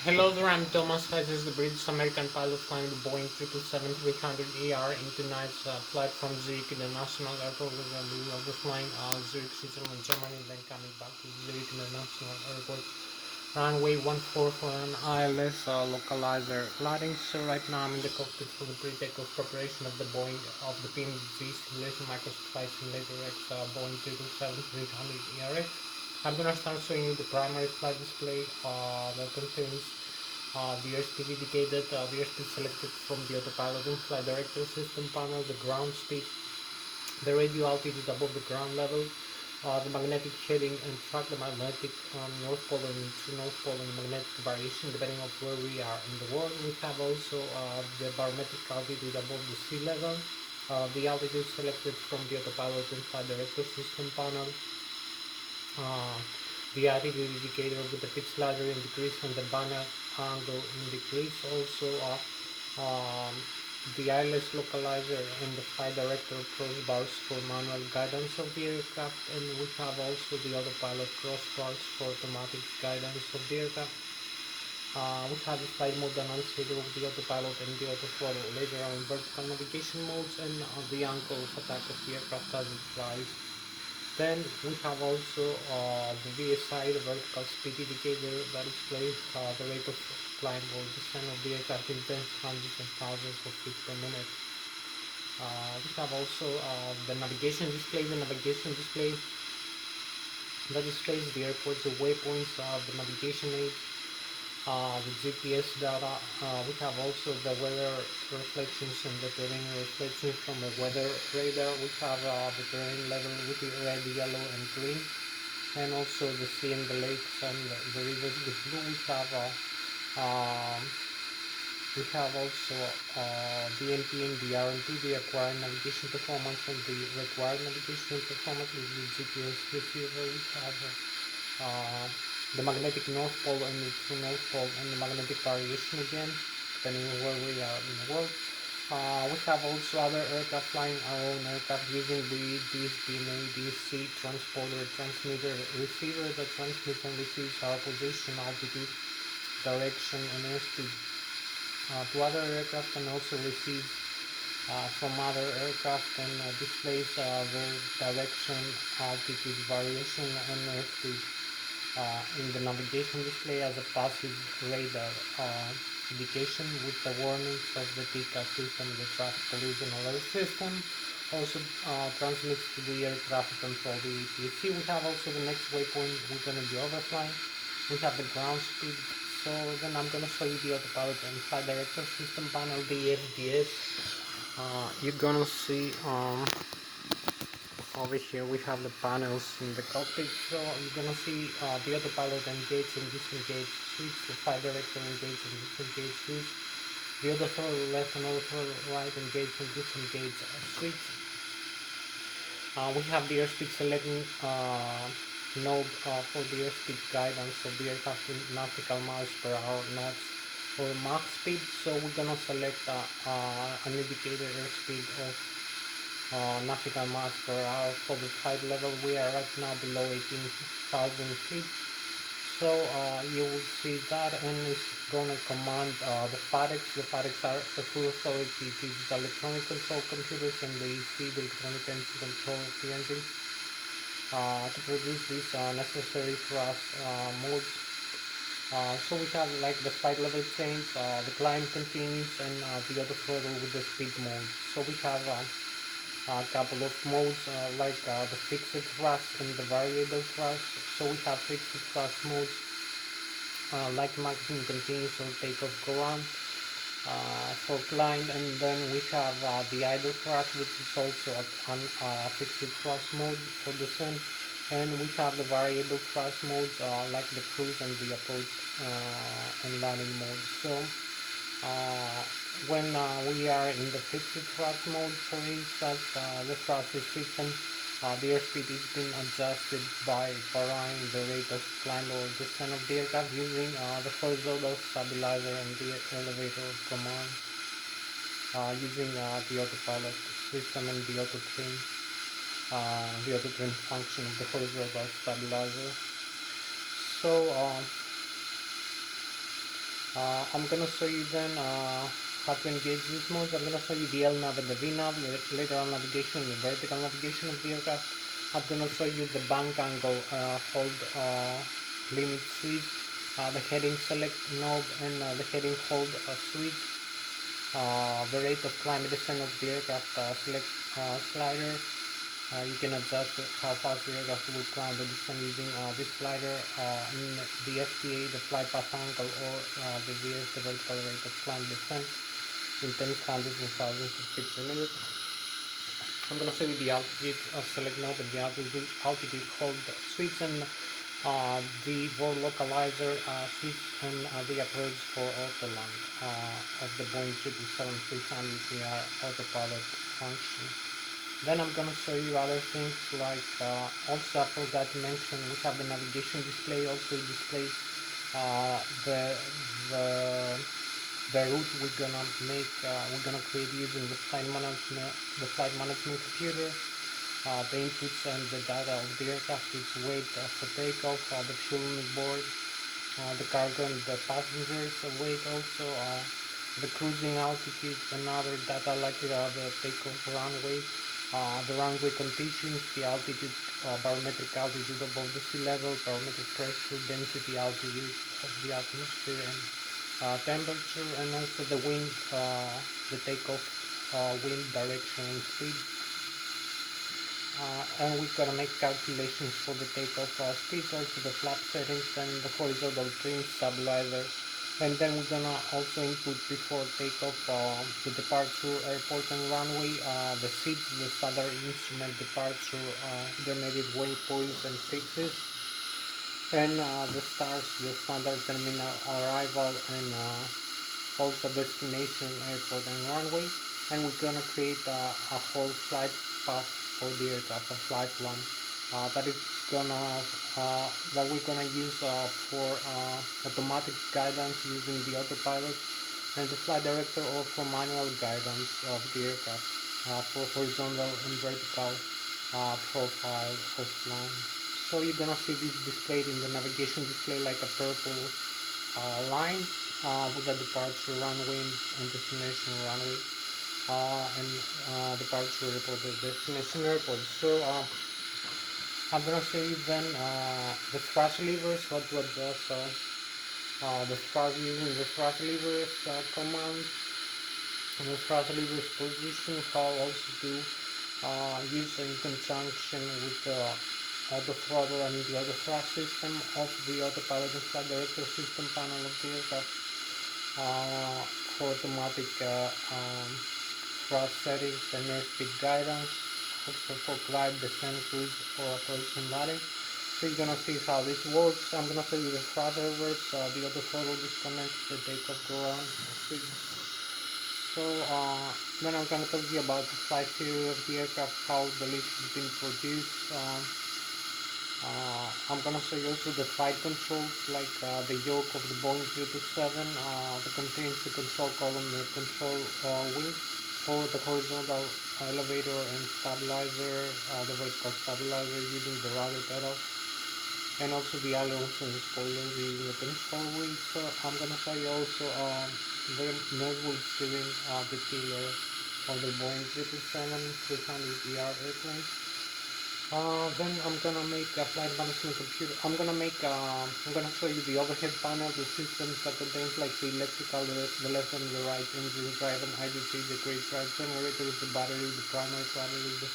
Hello there, I'm Thomas Hatsios, the British American pilot flying the Boeing 777-300ER in tonight's flight from Zurich International Airport. We'll be flying Zurich, Switzerland, Germany, then coming back to Zurich International Airport. Runway 14 for an ILS localizer. Lighting, so right now I'm in the cockpit for the pre-takeoff preparation of the Boeing of the PMG simulation Microsoft Flight Simulator X Boeing 777-300ER. I'm gonna start showing you the primary flight display that contains the airspeed indicated, the airspeed selected from the autopilot and flight director system panel, the ground speed, the radio altitude above the ground level, the magnetic heading and track, the magnetic north pole and true north pole and magnetic variation depending on where we are in the world. We have also the barometric altitude above the sea level, the altitude selected from the autopilot and flight director system panel, uh, the attitude indicator with the pitch ladder in decrease and the banner angle in decrease. Also the ILS localizer and the flight director crossbars for manual guidance of the aircraft, and we have also the autopilot crossbars for automatic guidance of the aircraft. We have the flight mode annunciator of the autopilot and the autothrottle, later on vertical navigation modes, and the angle of attack of the aircraft as it flies. Then we have also the VSI, the vertical speed indicator that displays the rate of climb or descent of the aircraft in tens, hundreds and thousands of feet per minute. We have also the navigation display. The navigation display that displays the airport's waypoints, the navigation aids, the GPS data. We have also the weather reflections and the terrain reflections from the weather radar. We have the terrain level with the red, yellow, and green, and also the sea and the lakes and the rivers with blue. Um, we have also the MP and the RMP, the acquired navigation performance and the required navigation performance with the GPS receiver. We have the magnetic north pole and the true north pole and the magnetic variation again, depending on where we are in the world. We have also other aircraft flying our own aircraft using the DSPNA, DSC transporter, transmitter, receiver that transmits and receives our position, altitude, direction, and airspeed to other aircraft, and also receives from other aircraft and displays the direction, altitude, variation, and airspeed in the navigation display as a passive radar indication with the warnings of the TICA system, the traffic collision alert system. Also transmits to the air traffic control, the ATC. We have also the next waypoint we're going to be overflying. We have the ground speed. So then I'm going to show you the autopilot and flight director system panel, the FDS. You're going to see over here we have the panels in the cockpit. So you're gonna see the autopilot engage and disengage switch, the flight director engage and disengage switch, the autothrottle left and autothrottle right engage and disengage switch. We have the airspeed selecting node for the airspeed guidance of the aircraft in nautical miles per hour, knots, or Mach speed. So we're gonna select an indicator airspeed of nautical miles per hour for the flight level. We are right now below 18,000 feet. So you will see that, and it's going to command the FADEX. The FADEX are the full authority digital electronic control computers, and the EC, the electronic engine control of the engine, to produce these necessary thrust modes. So we have like the flight level change, the climb continues, and the auto throttle with the speed mode. So we have a couple of modes like the fixed thrust and the variable thrust. So we have fixed thrust modes like maximum continuous or takeoff go on for climb, and then we have the idle thrust, which is also a fixed thrust mode for descent, and we have the variable thrust modes like the cruise and the approach and landing mode. So when we are in the fixed thrust mode, for instance, the thrust is fixed, and the airspeed is being adjusted by varying the rate of climb or descent of the aircraft using the horizontal stabilizer and the elevator command, using the autopilot system and the auto trim function of the horizontal stabilizer. So I'm gonna show you then how to engage these modes. I'm gonna show you the LNAV and the VNAV, lateral navigation and the vertical navigation of the aircraft. I'm gonna show you the bank angle hold limit switch, the heading select knob and the heading hold switch, the rate of climb descent of the aircraft select slider. You can adjust how fast the aircraft will climb the descent using this slider in the FTA, the flight path angle, or the VS, the vertical rate of climb descent in tens, hundreds, and thousands of feet per minute. I'm going to show you the altitude select node and the altitude hold switch and the board localizer switch and the approach for autoland of the Boeing 777-300ER autopilot function. Then I'm gonna show you other things like also I forgot to mention we have the navigation display also displays the the route we're gonna make we're gonna create using the flight management computer, the inputs and the data of the aircraft, its weight for takeoff, the fuel on the board, the cargo and the passengers weight also, the cruising altitude and other data like the takeoff runway, the runway conditions, the altitude, barometric altitude above the sea level, barometric pressure, density, altitude of the atmosphere, and temperature, and also the wind, the takeoff wind direction and speed. And we're gonna make calculations for the takeoff speeds, also the flap settings and the horizontal trim stabilizer. And then we're gonna also input before takeoff the departure, airport and runway, the seats, the standard instrument departure, intermediate waypoints and fixes, and the stars, the standard terminal arrival, and also destination, airport and runway. And we're gonna create a whole flight path for the aircraft, a flight plan that we're gonna use for automatic guidance using the autopilot and the flight director, or for manual guidance of the aircraft for horizontal and vertical profile of flying. So you're gonna see this displayed in the navigation display like a purple line with the departure runway and destination runway and departure report, the destination airport. So I'm gonna show you then the thrust levers, what to adjust the thrust using the thrust levers command, and the thrust levers position, how also to use in conjunction with the auto throttle and the auto thrust system of the autopilot and flight director system panel of the aircraft for automatic thrust settings and airspeed guidance, also for climb, descent, cruise, or approach and landing. So you're gonna see how this works. I'm gonna show you the thrust levers, the auto throttle disconnect, the takeoff, go on, so then I'm gonna talk to you about the flight theory of the aircraft, how the Lszh has been produced. I'm gonna show you also the flight controls, like the yoke of the Boeing 777 that contains the control column, the control wing, for the horizontal elevator and stabilizer, the vertical stabilizer using the rudder pedal, and also the ailerons and the spoilers using the control wing. So I'm gonna show you also the nose steering, the tiller of the Boeing 777-300ER airplane. Then I'm gonna make a flight management computer. I'm gonna show you the overhead panel, the systems that contains like the electrical, the left and the right engine, drive and IDC, the great drive generator, the battery, the primary battery, the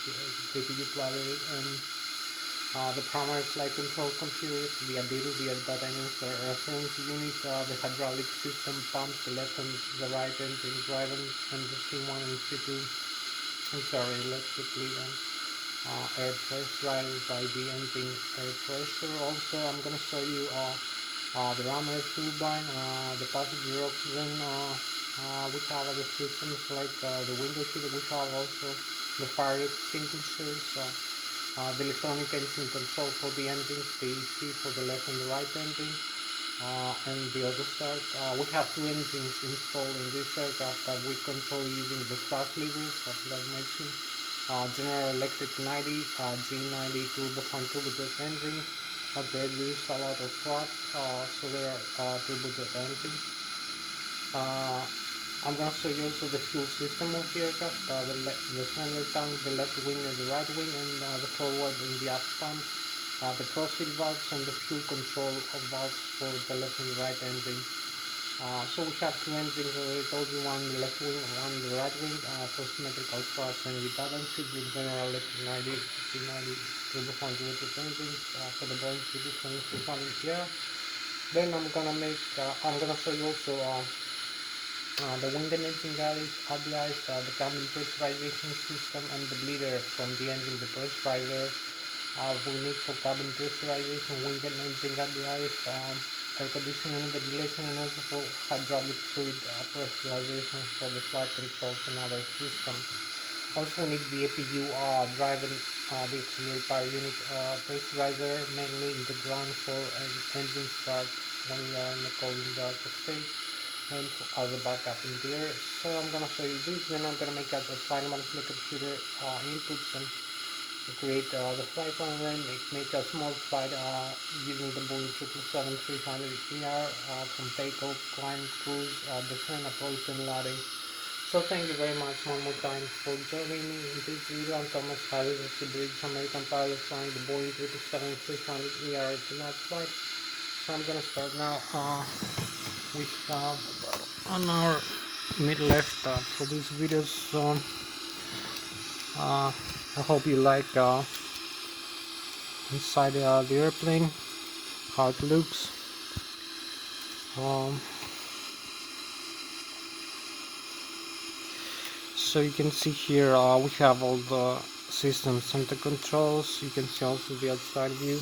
CPU battery, and the primary flight control computer, the ADIRU, the dynamics reference unit, the hydraulic system pumps, the left and the right engine, drive and the C1 and C2. I'm sorry, electrically and air pressure by the engine air pressure. Also, I'm going to show you the ram air turbine, the passenger oxygen. We have other systems like the window heater. We have also the fire extinguishers, the electronic engine control for the engines, the EC for the left and the right engine, and the auto start. We have two engines installed in this aircraft that we control using the thrust levers, as I mentioned. General Electric 90, G90 turbofan turbojet engine that produce a lot of thrust, so they are turbojet engines. I'm gonna show you also the fuel system of the aircraft, the cylinder tank, the left wing and the right wing, and the forward and the aft pump, the crossfeed valves and the fuel control of valves for the left and right engine. So we have two engines, as I told you, one the left wing and one the right wing, for symmetrical thrust and redundancy. The general 90 turbofan dual engines for the Boeing 737 here. Then I'm gonna show you also the wing and engine galleys, the cabin pressurization system, and the bleeder from the engine, the pressurizer we need for cabin pressurization, wing and engine galleys, air conditioning, ventilation, and also for hydraulic fluid pressurization for the flight controls and other systems. Also we need the APU driving the auxiliary power unit pressurizer, mainly in the ground for engine start when we are in the cold and dark state, and as a backup in the air. So I'm gonna show you this, then I'm gonna make a final manipulate computer inputs and create the flight plan, and then make a small flight using the Boeing 777-300ER from takeoff, climb, cruise, descent, approach, and landing. So thank you very much one more time for joining me in this video. I'm Thomas Hatsios, the British American pilot flying the Boeing 777-300ER tonight flight. So I'm gonna start now with on our mid left for this video. So I hope you like inside the airplane, how it looks. So you can see here we have all the systems and the controls. You can see also the outside view.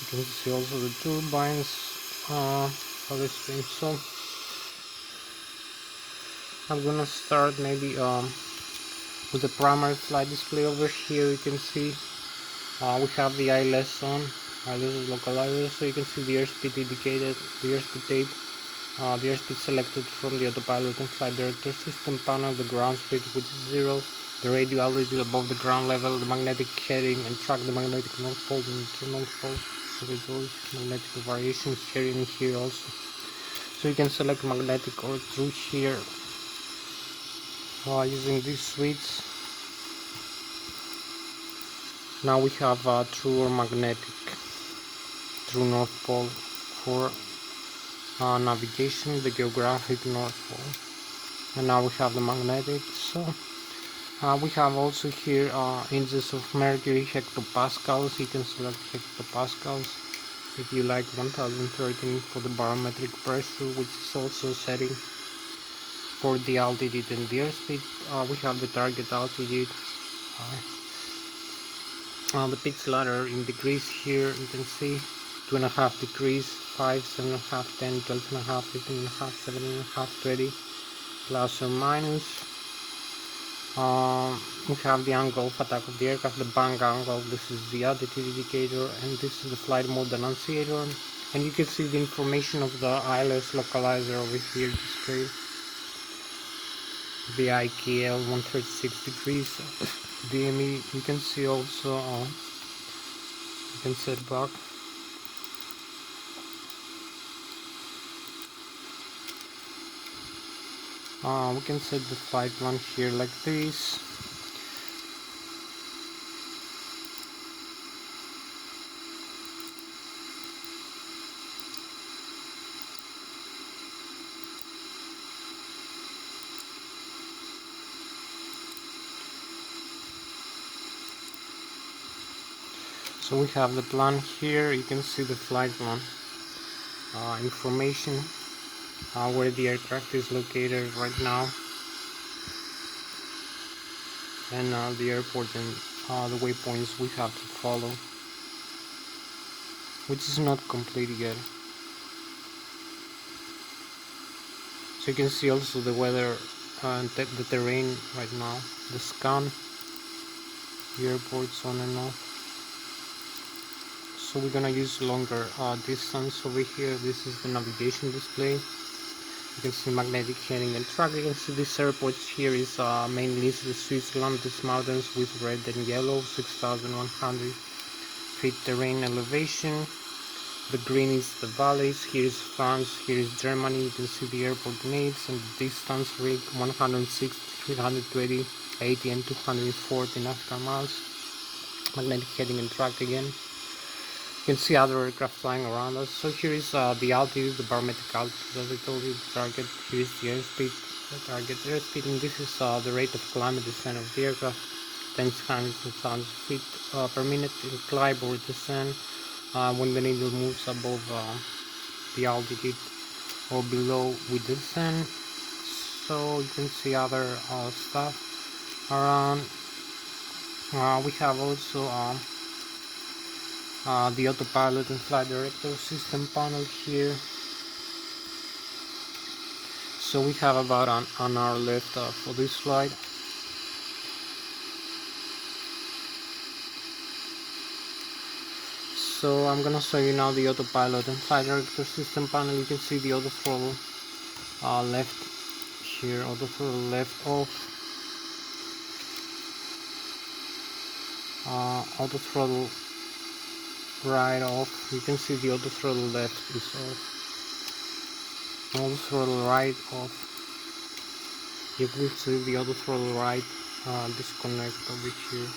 You can see also the turbines for this thing. So I'm gonna start maybe with the primary flight display over here. You can see we have the Lszh on. Lszh is localizer, so you can see the airspeed indicated, the airspeed tape, the airspeed selected from the autopilot and flight director system panel, the ground speed which is 0, the radio altitude above the ground level, the magnetic heading, and track the magnetic north pole and the north pole. So there's those magnetic variations heading here also. So you can select magnetic or true here using these switches. Now we have true or magnetic, true north pole for navigation, the geographic north pole, and now we have the magnetic. So we have also here inches of mercury, hectopascals. You can select hectopascals if you like 1013 for the barometric pressure, which is also setting for the altitude and the airspeed. We have the target altitude. The pitch ladder in degrees here, you can see 2.5 degrees, 5, 7.5, 10, 12.5, 15.5, 17.5, 20, plus or minus. We have the angle of attack of the aircraft, the bang angle. This is the altitude indicator, and this is the flight mode annunciator. And you can see the information of the Lszh localizer over here displayed. The IKL 136 degrees, DME. You can see also you can set back. We can set the flight plan here like this. So we have the plan here. You can see the flight plan information, where the aircraft is located right now, and the airport and the waypoints we have to follow, which is not complete yet. So you can see also the weather and the terrain right now, the scan, the airports on and off. So we're gonna use longer distance over here. This is the navigation display. You can see magnetic heading and track. You can see this airport here is mainly the Switzerland, these mountains with red and yellow, 6,100 feet terrain elevation. The green is the valleys. Here is France, here is Germany. You can see the airport names and the distance rig 106, 320, 80 and 240 nautical miles. Magnetic heading and track again. You can see other aircraft flying around us. So here is the altitude, the barometric altitude, as I told you, the target. Here is the airspeed, the target airspeed, and this is the rate of climb descent of the aircraft. 10,000 feet per minute in climb or descent when the needle moves above the altitude or below with descent. So you can see other stuff around. We have also the autopilot and flight director system panel here. So we have about an hour left for this flight. So I'm gonna show you now the autopilot and flight director system panel. You can see the auto throttle left here, auto throttle left off, auto throttle right off. You can see the auto throttle left is off, auto throttle right off. You can see the auto throttle right disconnect over here.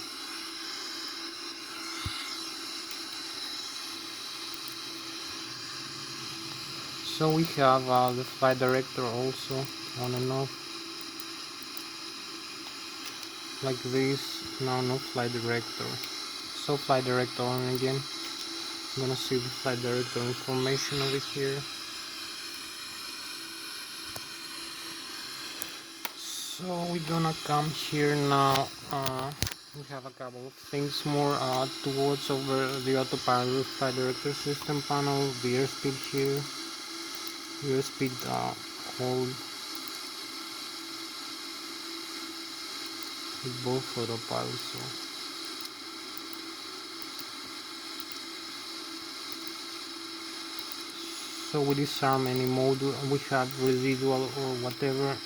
So we have the flight director also on and off like this. Now no flight director. So flight director on again. I'm gonna see the flight director information over here. So we're gonna come here now. We have a couple of things more towards over the autopilot flight director system panel. The airspeed here, the airspeed hold with both autopilots. So we disarm any mode we have residual or whatever.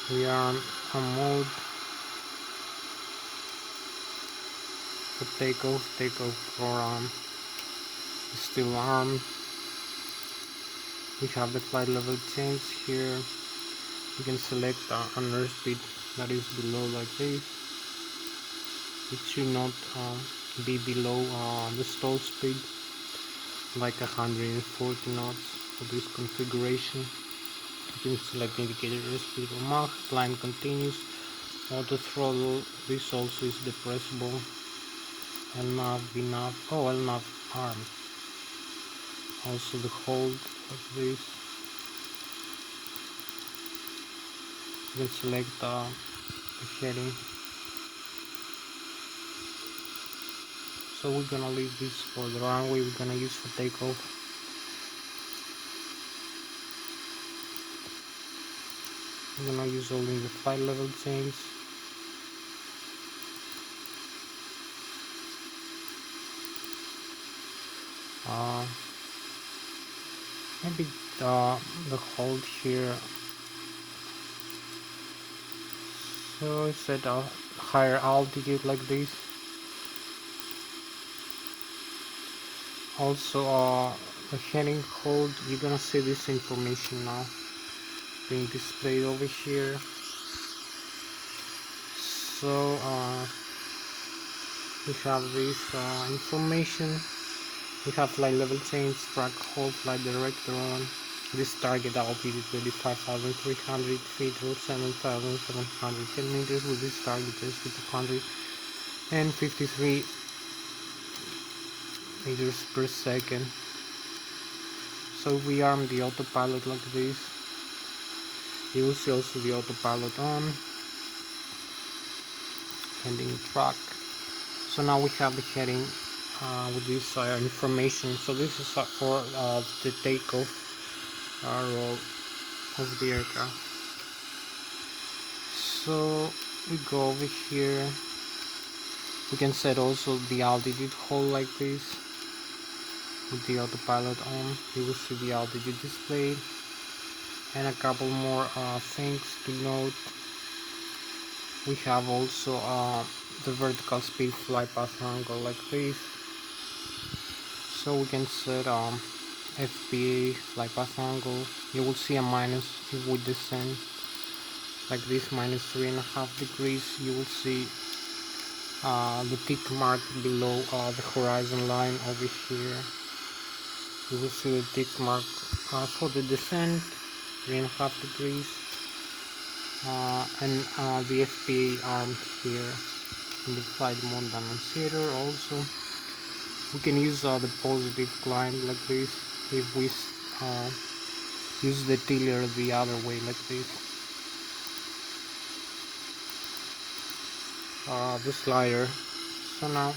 We are on mode for takeoff for still armed. We have the flight level change here. You can select an airspeed that is below like this. It should not be below the stall speed, like 140 knots for this configuration. You can select indicator airspeed or Mach, climb continues, auto throttle, this also is depressible, LNAV, VNAV, LNAV arm, also the hold of this. You can select the heading. So we're gonna leave this for the runway we're gonna use for takeoff. I'm gonna use only the flight level change. Maybe the hold here. So it's at a higher altitude like this. Also the heading hold, you're gonna see this information now being displayed over here. So we have this information. We have flight level change, track hold, flight director on. This target altitude 25,300 feet or 7,710 meters. With this target is 253 meters per second. So we arm the autopilot like this. You will see also the autopilot on, heading track. So now we have the heading with this information. So this is for the takeoff roll of the aircraft. So we go over here. We can set also the altitude hold like this. With the autopilot on, you will see the altitude displayed. And a couple more things to note. We have also the vertical speed flight path angle like this. So we can set FPA flight path angle. You will see a minus if we descend like this, minus 3.5 degrees. You will see the tick mark below the horizon line over here. You will see the tick mark for the descent, 3.5 degrees, and the FPA arm here in the flight mode annunciator. Also, we can use the positive climb like this if we use the tiller the other way like this. The slider. So now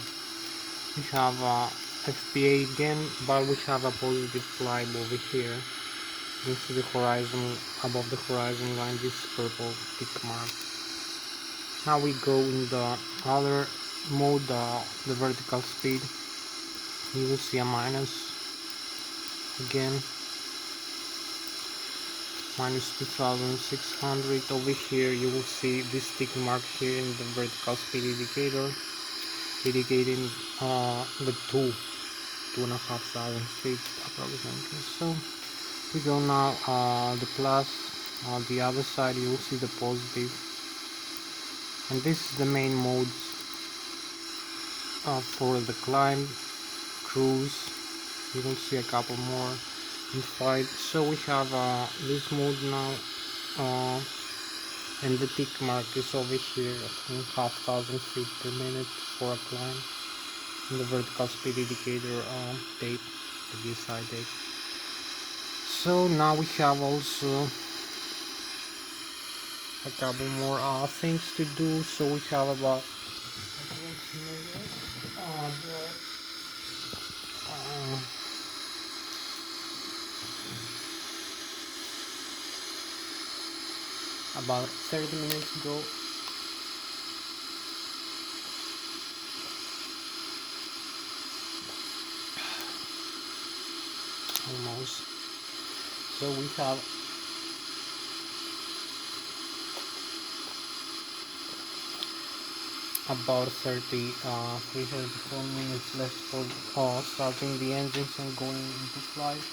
we have FPA again, but we have a positive climb over here. You see the horizon, above the horizon line, this purple tick mark. Now we go in the other mode, the vertical speed. You will see a minus again, minus 2600. Over here you will see this tick mark here in the vertical speed indicator, indicating the 2,500 feet approximately. So we go now the plus. On the other side you will see the positive, and this is the main modes for the climb, cruise. You will see a couple more in flight. So we have this mode now, and the tick mark is over here, 1,500 feet per minute for a climb, and the vertical speed indicator tape, the VSI tape. So now we have also a couple more things to do. So we have about about 30 minutes ago, almost. So we have about 34 minutes left for starting the engines and going into flight.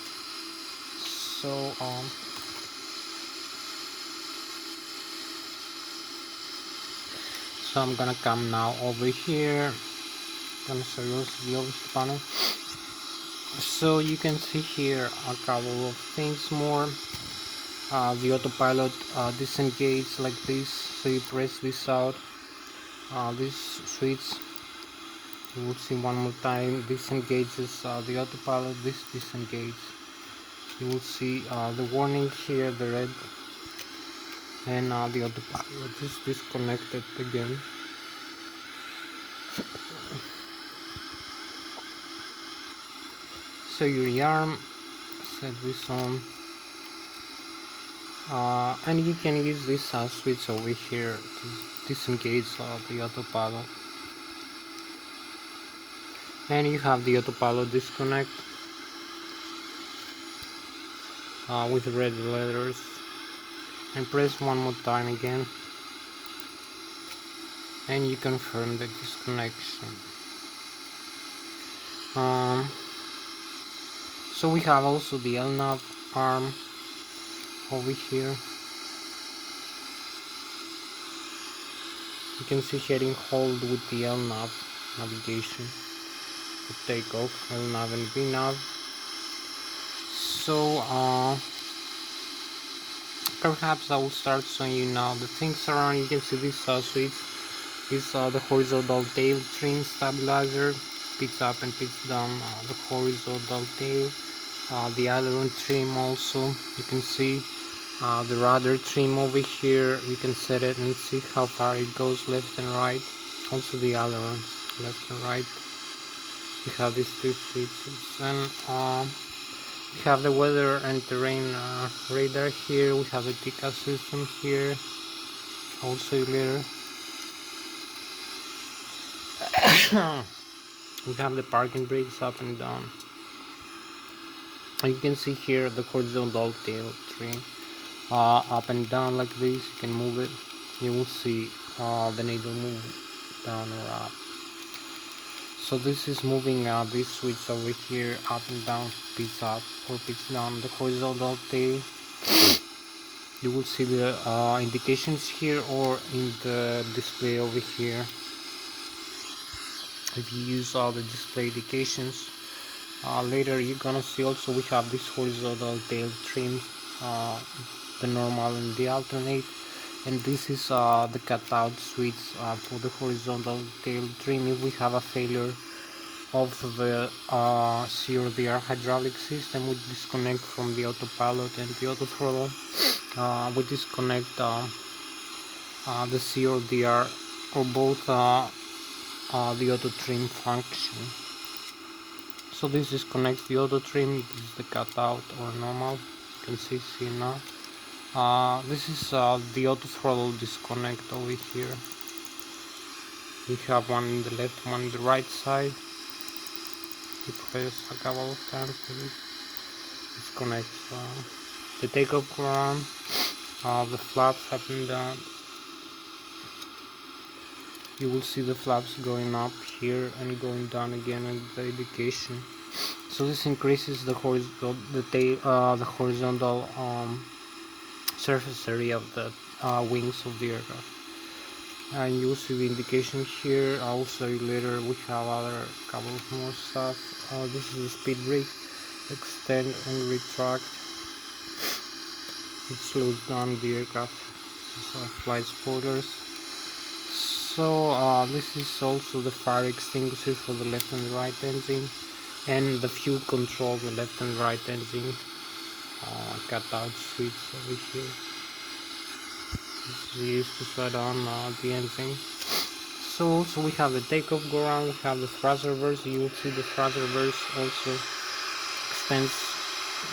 So I'm gonna come now over here. Gonna show you the overview panel. So you can see here a couple of things more. The autopilot disengages like this. So you press this out. This switch, you will see one more time, disengages the autopilot. This disengages. You will see the warning here, the red, and the autopilot is disconnected again. So you rearm, set this on, and you can use this switch over here to disengage the autopilot. And you have the autopilot disconnect with red letters, and press one more time again, and you confirm the disconnection. So we have also the LNAV arm over here. You can see heading hold with the LNAV navigation, the takeoff, LNAV and VNAV. So perhaps I will start showing you now the things around. You can see this switch is the horizontal tail trim stabilizer, picks up and picks down the horizontal tail. The aileron trim also, you can see the rudder trim over here. You can set it and see how far it goes left and right. Also the ailerons left and right. We have these two switches, and we have the weather and terrain radar here. We have the TICA system here, also later. We have the parking brakes up and down. You can see here the horizontal tail trim up and down like this. You can move it. You will see the needle move down or up. So this is moving this switch over here up and down, pitch up or pitch down the horizontal tail. You will see the indications here or in the display over here. If you use all the display indications, later you're gonna see also we have this horizontal tail trim, the normal and the alternate, and this is the cutout switch for the horizontal tail trim. If we have a failure of the CRDR hydraulic system, we disconnect from the autopilot and the auto throttle. We disconnect the CRDR or both the auto trim function. So this disconnects the auto trim. This is the cutout or normal. You can see now. This is the auto throttle disconnect over here. We have one in the left, one in the right side. You press a couple of times to disconnect the takeoff ground, the flaps up and down. You will see the flaps going up here and going down again with the indication. So this increases the horizontal, the horizontal surface area of the wings of the aircraft. And you will see the indication here. I'll show you later. We have other couple of more stuff. This is the speed brake, extend and retract. It slows down the aircraft. Flight spotters. So this is also the fire extinguisher for the left and right engine, and the fuel control, the left and right engine. Cutout switch over here. This is used to shut on the engine. So we have the takeoff go around, we have the thrust reverse. You will see the thrust reverse also extends.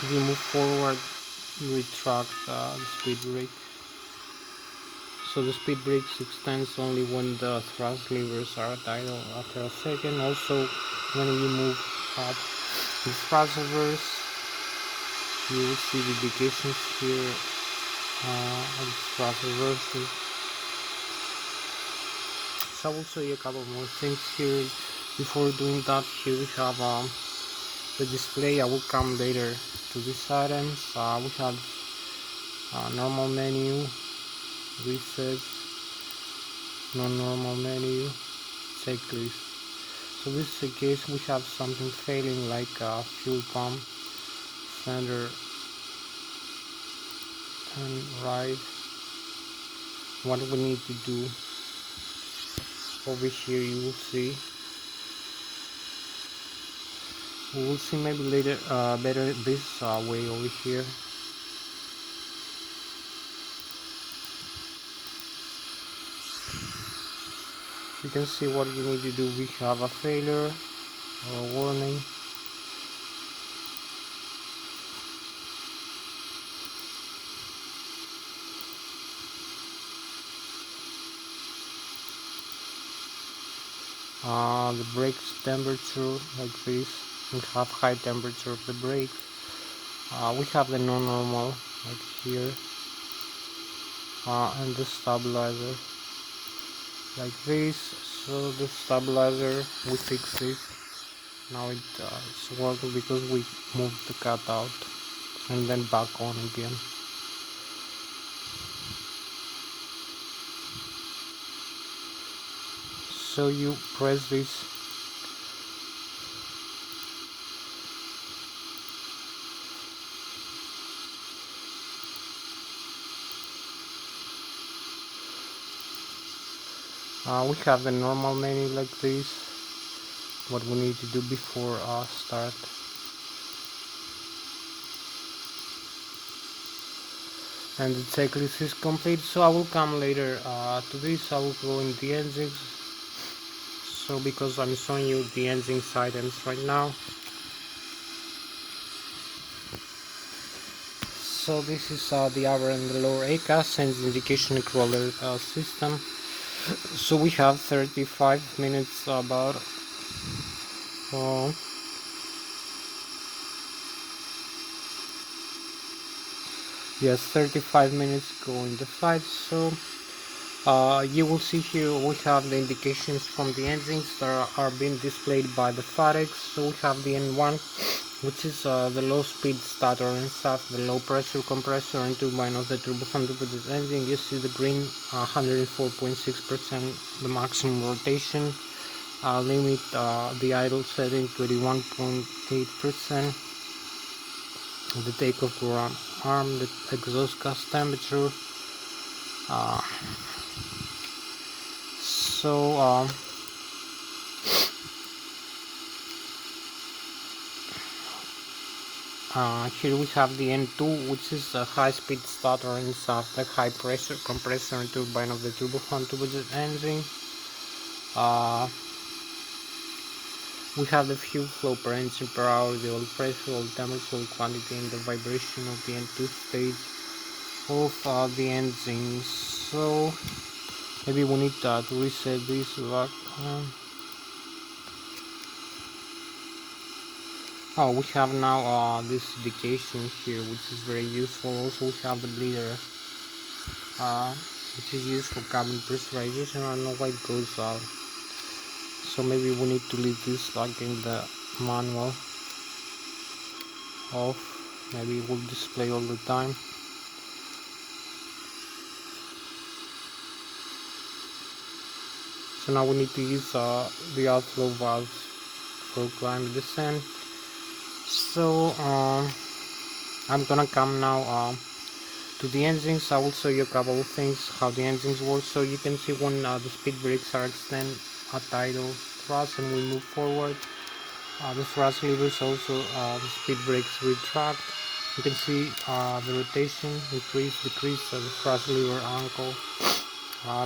If you move forward, you retract the speed brake. So the speed brakes extends only when the thrust levers are at idle after a second. Also, when you move up the thrust reverse, you will see the indications here of the thrust reversal. So I will show you a couple more things here. Before doing that, here we have the display. I will come later to these items. We have normal menu, reset, non-normal menu, checklist. So this is the case we have something failing, like fuel pump, center and right. What we need to do over here, you will see. We will see maybe later better this way over here. You can see what you need to do. We have a failure or a warning. The brakes temperature like this. We have high temperature of the brakes. We have the non-normal like here, and the stabilizer like this. So the stabilizer, we fix it. Now it's working because we moved the cutout and then back on again. So you press this we have the normal menu like this, what we need to do before start. And the checklist is complete, so I will come later to this. I will go in the engines, so because I'm showing you the engine items right now. So this is the upper and the lower ACAS, engine indication controller system. So we have 35 minutes about. Uh, yes, 35 minutes go in the flight. So you will see here we have the indications from the engines that are being displayed by the FADEX. So we have the N1, which is the low speed starter and stuff, the low pressure compressor and turbine of the turbofan turbocharged engine. You see the green 104.6%, the maximum rotation. Limit the idle setting to 81.8%. The takeoff to arm, the exhaust gas temperature. Uh, so here we have the N2, which is a high-speed starter and the high-pressure compressor and turbine of the turbofan turbocharged engine. We have the fuel flow per engine per hour, the oil pressure, oil temperature, oil quantity, and the vibration of the N2 stage of the engine. So maybe we need to reset this back. Oh, we have now this indication here, which is very useful. Also, we have the bleeder, which is used for cabin pressurization. I don't know why it goes out. So maybe we need to leave this like in the manual off. Maybe it will display all the time. So now we need to use the outflow valves for climb descent. So I'm gonna come now to the engines. I will show you a couple of things how the engines work. So you can see when the speed brakes are extended at idle thrust and we move forward, the thrust levers also the speed brakes retract. You can see the rotation increase, decrease of the thrust lever ankle,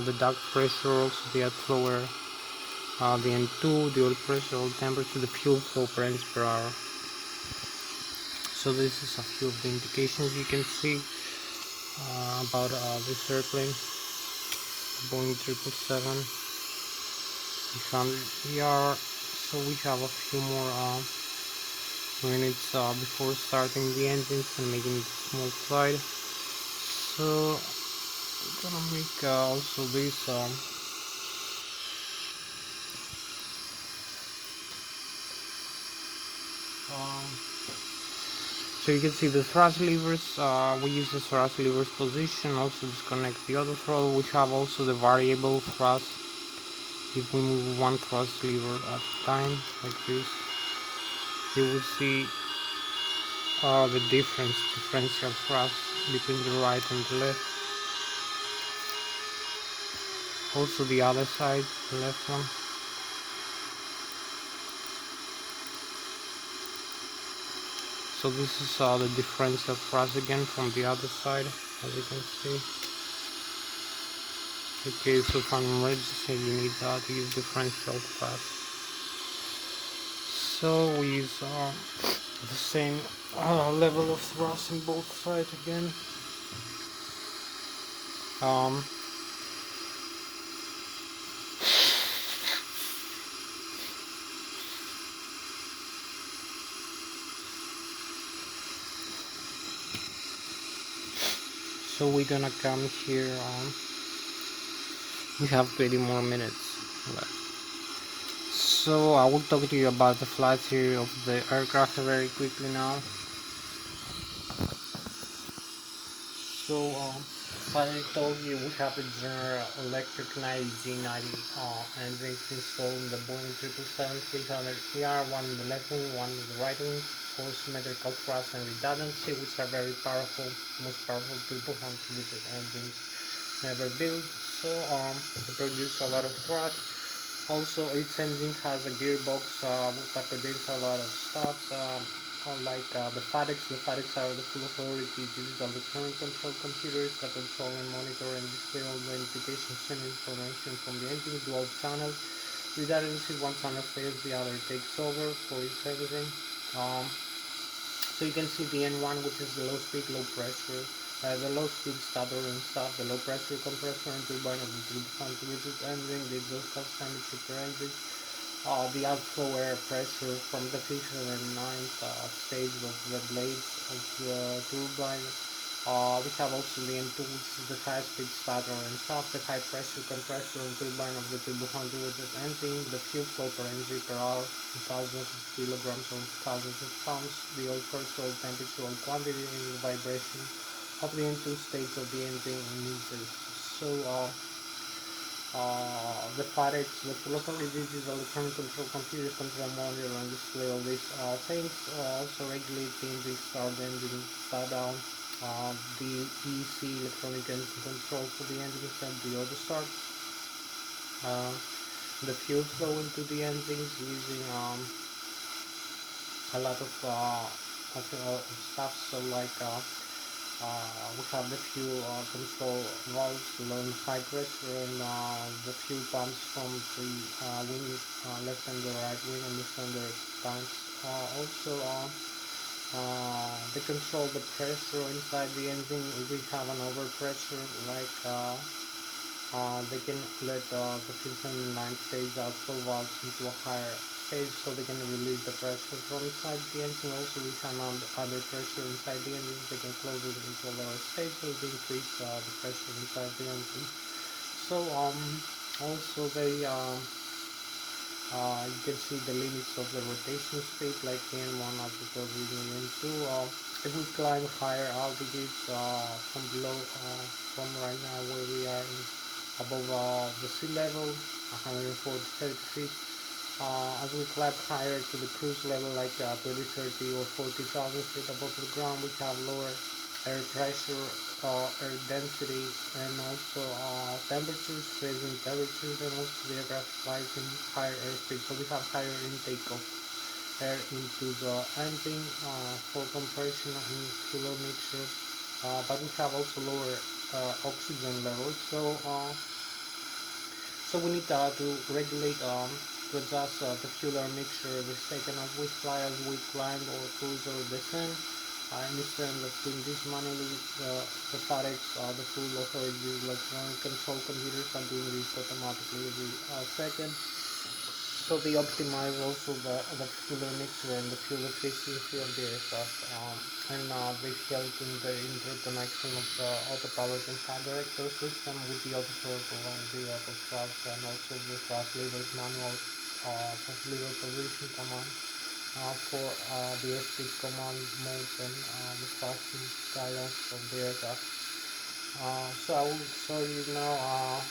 the duct pressure, also the outflower, the N2, the oil pressure, oil temperature, the fuel flow per inch per hour. So this is a few of the indications you can see about this airplane, Boeing 777 ER. So we have a few more minutes before starting the engines and making it small flight. So I'm gonna make also this so you can see the thrust levers. We use the thrust levers position, also disconnect the other throttle. We have also the variable thrust. If we move one thrust lever at a time, like this, you will see the differential thrust between the right and the left. Also the other side, the left one. So this is the differential thrust again from the other side, as you can see. Okay, so if I'm emergency, you need to use differential thrust. So we use the same level of thrust in both sides again. So we're gonna come here. We have 20 more minutes left. So I will talk to you about the flight theory of the aircraft very quickly now. So as I told you, we have the General Electric 90Z90 engines installed in the Boeing 777-300ER, one in the left wing, one in the right wing, for symmetrical thrust and redundancy, which are very powerful, most powerful turbofan turbocharged engines never built. So they produce a lot of thrust. Also, each engine has a gearbox that contains a lot of stuff. Unlike the FADEX are the full authority digital electronic control computers that control and monitor and display all the notifications and information from the engine dual channel. Redundancy, one channel fails, the other takes over for its everything. So you can see the N1, which is the low speed, low pressure The low speed starter and stuff, the low pressure compressor and turbine of the turbofan rigid engine, the exhaust gas temperature per engine, the outflow air pressure from the fifth and ninth stage of the blades of the turbine. We have also the N2, which is the high speed starter and stuff, the high pressure compressor and turbine of the turbofan rigid engine, the fuel flow per engine per hour, thousands of kilograms or thousands of pounds, the oil pressure, oil temperature, oil quantity, and the vibration of the N2 stage of the engine in meters. So the FAREX, the locally digital electronic control computers control monitor and display all these things. Also regulate the engine start, engine start down, the EC electronic engine control for the engines and the auto start. Uh, the fuel flow into the engines using a lot of stuff. So like we have the fuel control valves, low and high pressure, and the fuel pumps from the wing, left and the right wing, and the center tanks. They control the pressure inside the engine. If we have an overpressure, like they can let the fifth and ninth stage outflow valves into a higher stage so they can release the pressure from inside the engine. Also, we have under pressure inside the engine, they can close it into a lower stage so they increase the pressure inside the engine. So also you can see the limits of the rotation speed like N1 up to N2. If we climb higher altitudes from below, from right now where we are above the sea level, 140 feet, as we climb higher to the cruise level like 20, 30 or 40,000 feet above the ground, we have lower air pressure, air density, and also temperatures, freezing temperatures, and also the aircraft flies in higher airspeed. So we have higher intake of air into the engine for compression and fuel mixture, but we have also lower oxygen levels. So we need to regulate to adjust the fuel air mixture every second as we fly, as we climb or cruise or descend. I understand that doing this manually, the FAREX, the full authority electronic control computers are doing this automatically every second. So they optimize also the fuel mixture and the fuel efficiency of the aircraft, and they help in the interconnection of the autopilot and flight director system with the autothrottle and the auto thrust, and also the thrust levers manual thrust lever position command for the airspeed command modes and the thrusting guidance of the aircraft. So I will show you now.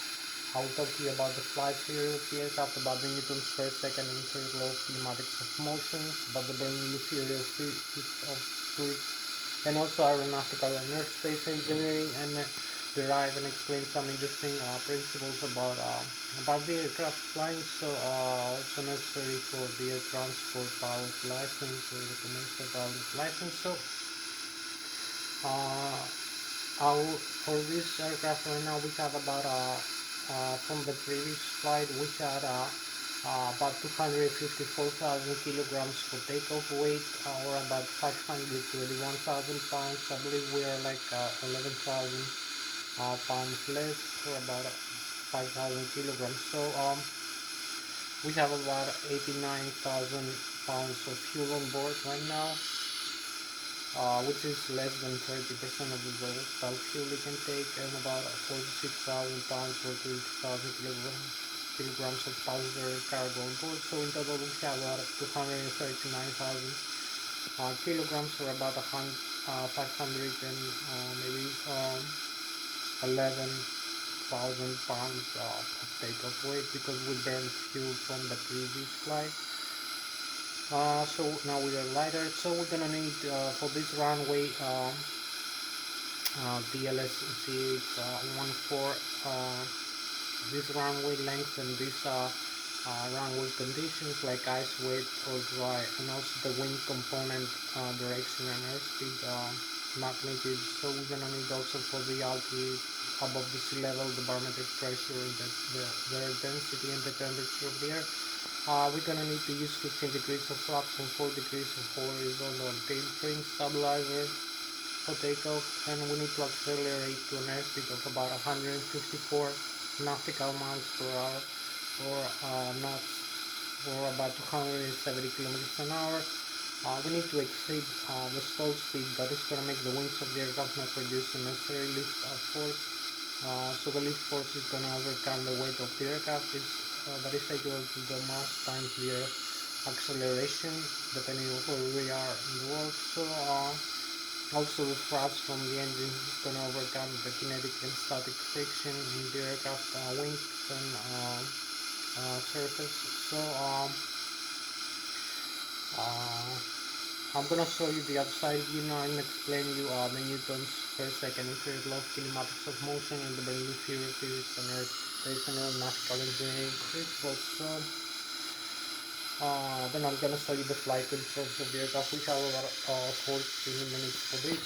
I will talk to you about the flight theory of the aircraft, about the newtons per second and third law of kinematics of motion, about the Bernoulli theory of fluids, and also aeronautical and aerospace engineering, and derive and explain some interesting principles about the aircraft flying. So also necessary for the air transport pilot license or the commercial pilot license. So uh, for this aircraft right now we have about from the previous flight we had about 254,000 kilograms for takeoff weight, or about 521,000 pounds. I believe we are like 11,000 pounds less, for about 5,000 kilograms. So we have about 89,000 pounds of fuel on board right now, which is less than 30% of the total fuel we can take, and about 46,000 pounds or 20,000 kilograms of passenger cargo on board. So in total we have about 239,000 kilograms, or about 500 and maybe 11,000 pounds of takeoff weight, because we burned fuel from the previous flight. So now we are lighter, so we're gonna need for this runway the Lszh 14 this runway length and this runway conditions like ice, wet or dry, and also the wind component direction and airspeed magnitude. So we're gonna need also for the altitude above the sea level, the barometric pressure, the air density and the temperature of the air. We're gonna need to use 15 degrees of flaps and 4 degrees of horizontal tail spring stabilizer. for takeoff, and we need to accelerate to an airspeed of about 154 nautical miles per hour, or knots, or about 270 kilometers an hour. We need to exceed the stall speed that is going to make the wings of the aircraft not produce the necessary lift force. So the lift force is going to overcome the weight of the aircraft. That is equal to the mass times the acceleration, depending on where we are in the world. So also the thrust from the engine is going to overcome the kinetic and static friction in the aircraft wings and surface. So I'm gonna show you the outside view now and explain you the newtons per second inferred law of kinematics of motion and the Bernoulli theory of physics and aeronautical nautical engineering principles. So then I'm gonna show you the flight controls of the aircraft. We have about 40 minutes for this.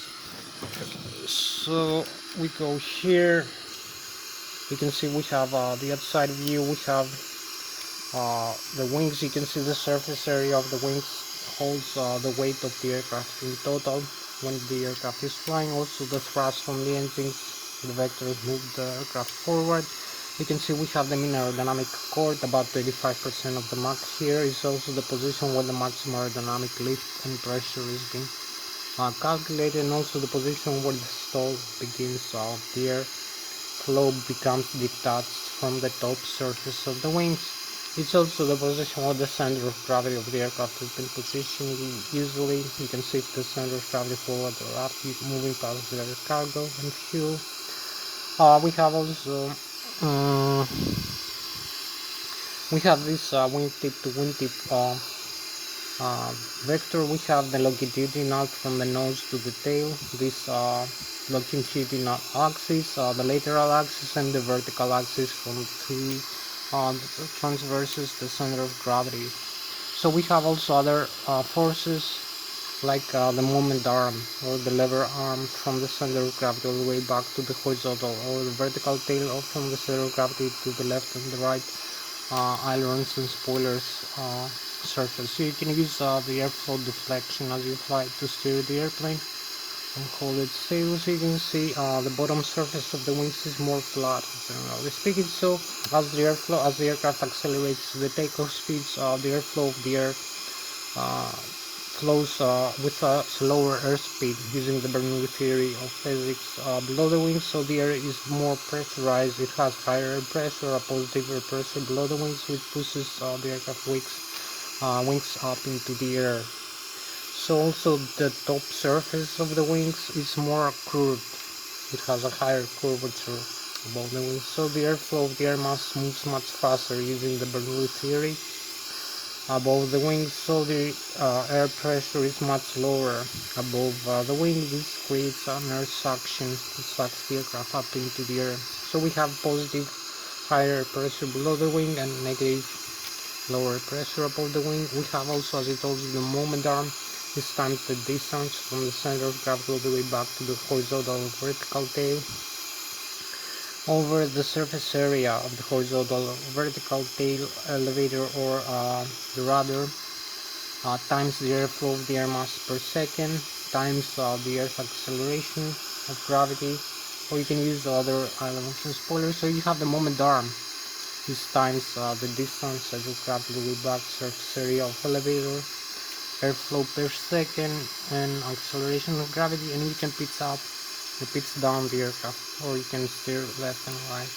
So we go here. You can see we have the outside view. We have the wings. You can see the surface area of the wings holds the weight of the aircraft in total when the aircraft is flying. Also the thrust from the engines, the vectors move the aircraft forward. You can see we have the mean aerodynamic chord, about 25% of the Mach. Here is also the position where the maximum aerodynamic lift and pressure is being calculated, and also the position where the stall begins. The air flow becomes detached from the top surface of the wings. It's also the position where the center of gravity of the aircraft has been positioned. Usually you can shift the center of gravity forward or up, moving past the cargo and fuel. We have also we have this wingtip to wingtip vector. We have the longitudinal from the nose to the tail, this longitudinal axis, the lateral axis, and the vertical axis from three transverses the center of gravity. So we have also other forces like the moment arm or the lever arm from the center of gravity all the way back to the horizontal, or the vertical tail from the center of gravity to the left and the right ailerons and spoilers surface. So you can use the airflow deflection as you fly to steer the airplane and hold it stable. So you can see the bottom surface of the wings is more flat, generally speaking. So as the aircraft accelerates the takeoff speeds, the airflow of the air flows with a slower airspeed using the Bernoulli theory of physics below the wings. So the air is more pressurized. It has higher air pressure, a positive air pressure below the wings, which pushes the aircraft wings up into the air. So also the top surface of the wings is more curved. It has a higher curvature above the wings. So the airflow of the air mass moves much faster using the Bernoulli theory above the wings. So the air pressure is much lower above the wing. This creates an air suction that sucks the aircraft up into the air. So we have positive higher pressure below the wing and negative lower pressure above the wing. We have also, as I told you, the moment arm. This times the distance from the center of gravity all the way back to the horizontal and vertical tail over the surface area of the horizontal vertical tail elevator, or the rudder, times the airflow of the air mass per second times the Earth's acceleration of gravity, or you can use other elements and spoilers. So you have the moment arm. This times the distance as you gravity all the way back, surface area of elevator, airflow per second, and acceleration of gravity, and you can pitch up or pitch down the aircraft, or you can steer left and right.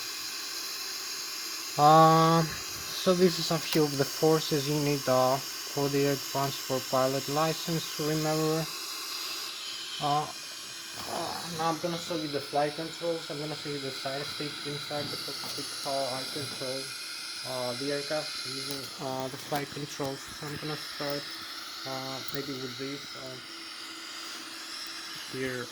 So this is a few of the forces you need for the air transport pilot license to remember. Now I'm gonna show you the flight controls. I'm gonna show you the side stick inside the cockpit, how I control the aircraft using the flight controls. So I'm gonna start maybe with this here.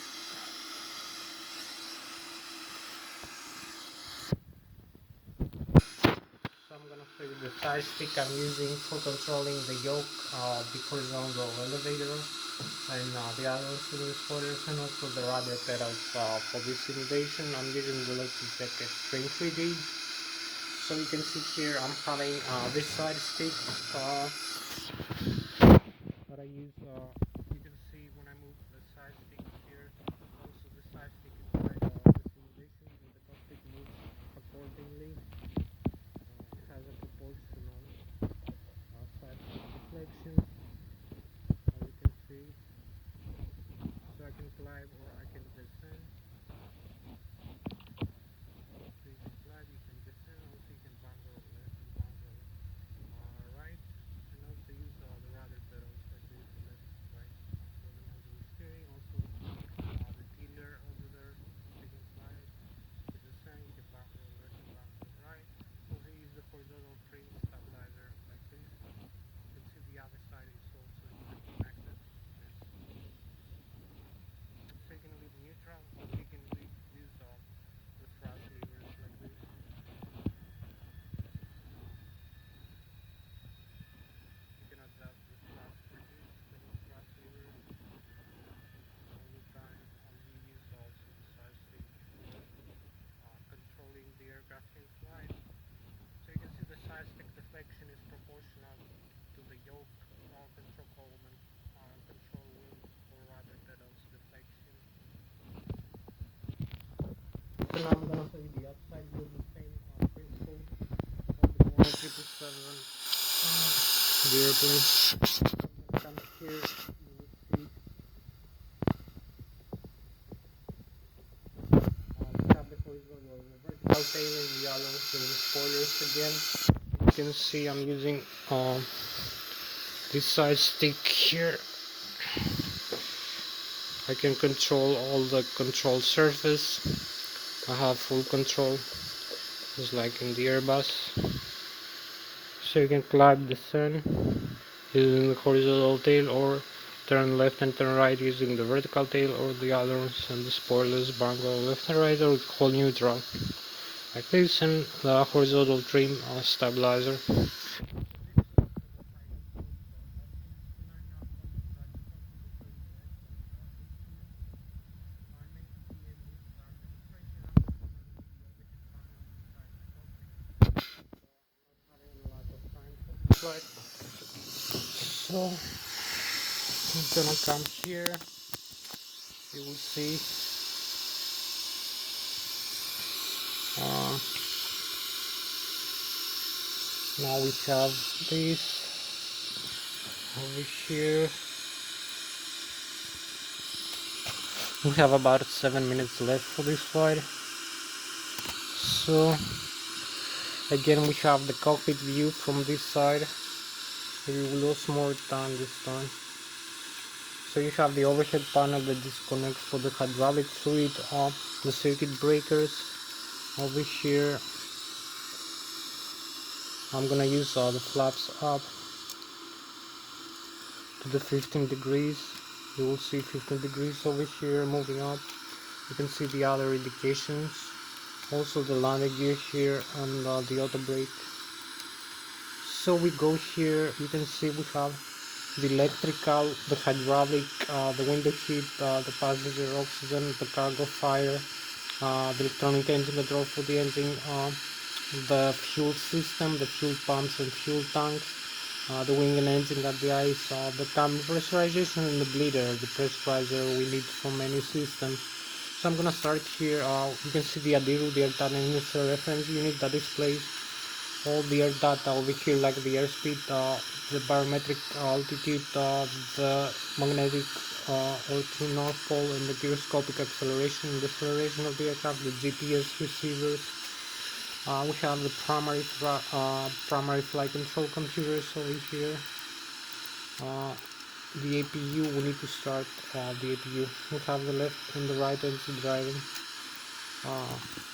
So I'm gonna show you the side stick I'm using for controlling the yoke, the horizontal elevator, and the other spoilers, and also the rudder pedals for this simulation. I'm using the Lszh Extreme 3D. So you can see here I'm having this side stick that I use. You can see when I move the side stick here, So now I'm gonna show you the outside view of the same principle of the Boeing 777 the airplane. Come here, you will see we have the horizontal and the vertical tail in yellow, so the spoilers again. You can see I'm using this side stick here. I can control all the control surface. I have full control, just like in the Airbus. So you can climb the sun using the horizontal tail, or turn left and turn right using the vertical tail, or the others, and the spoilers bangle left and right, or hold neutral like this, and the horizontal trim stabilizer. So I'm gonna come here, you will see uh, now we have this over here. We have about 7 minutes left for this flight. So again we have the cockpit view from this side. We will lose more time this time. So you have the overhead panel that disconnects for the hydraulic fluid, the circuit breakers. Over here I'm gonna use the flaps up to the 15 degrees. You will see 15 degrees over here. Moving up, you can see the other indications, also the landing gear here, and the auto brake. So we go here, you can see we have the electrical, the hydraulic, the window heat, the passenger oxygen, the cargo fire, the electronic engine control for the engine, the fuel system, the fuel pumps and fuel tanks, the wing and engine at the ice, the cabin pressurization, and the bleeder, the pressurizer we need from any system. So I'm gonna start here. You can see the ADIRU, the air data initial reference unit that displays all the air data over here, like the airspeed, the barometric altitude, the magnetic or true north pole, and the gyroscopic acceleration and deceleration of the aircraft, the GPS receivers. We have the primary flight control computers over here. The APU, we need to start the APU. We have the left and the right engine driving.